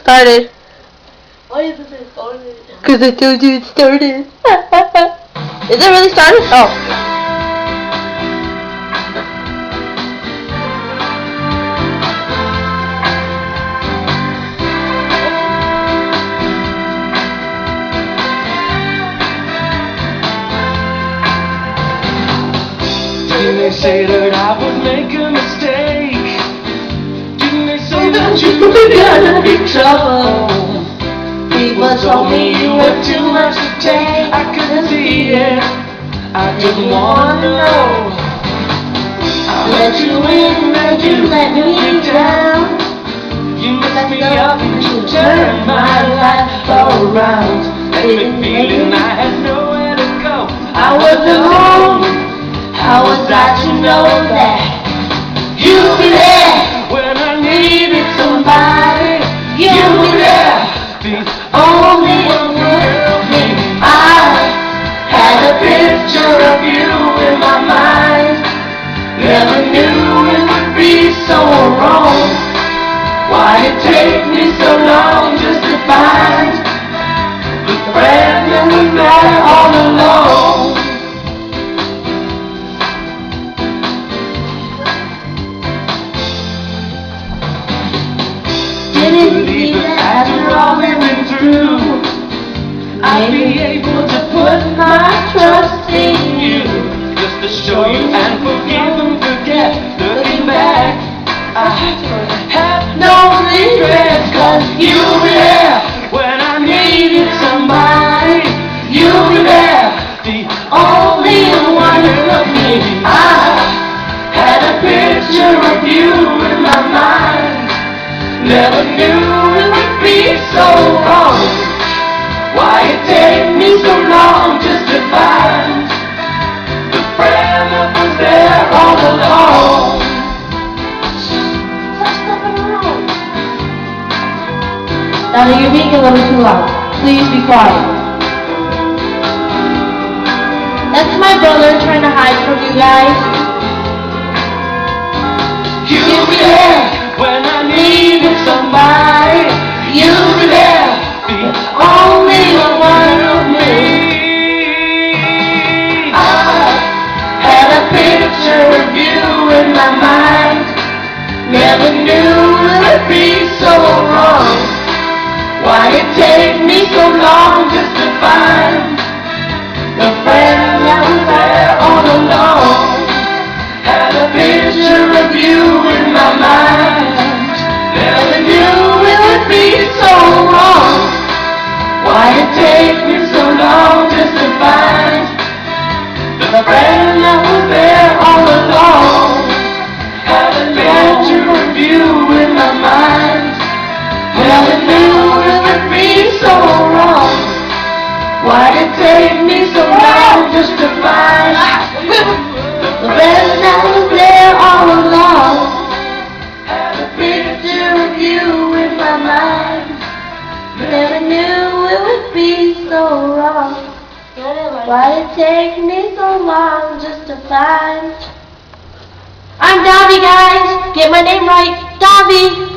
started. Why is it started? Because I told you it started. Is it really started? Oh. Didn't they say that I would make a mistake? Didn't they say that you were gonna be trouble? People told me you were too much to take. I couldn't see it, I didn't wanna know. I let you in and you let me down. You messed me up and you turned my life around. Made me feeling I had nowhere to go. I was alone. How was I to know that you'd be there when I needed somebody? You'd be there, the only one who helped me. I had a picture of you in my mind. Never knew it would be so wrong. Why'd it take me so long just to find the friend that was there all along? Didn't believe that after all we went through, I'd be able to put my trust in you, just to show you and forgive and forget. Looking back, I have no regrets, 'cause you were there when I needed somebody. You were there, the only one who loved me. I had a picture of you in my mind. Never knew it would be so wrong. Why it take me so long just to find the friend that was there all along? Now you're being a little too loud. Please be quiet. That's my brother trying to hide from you guys. You were there when I needed somebody. You were there, the only one of me. I had a picture of you in my mind. Never knew it would be so wrong. Why it take me so long just to find the friend that was there all along? Had a picture of you in my mind. Never knew it would be so wrong. Why it take me so long just to find the friend that was there all along? Had a picture of you in my mind. Never knew it would be so wrong. Why it take me so long just to find the friend that was there all along? Had a picture of you in my mind. Never knew it would be so wrong. Why it take me so long just to find? I'm Davi, guys. Get my name right. Davi.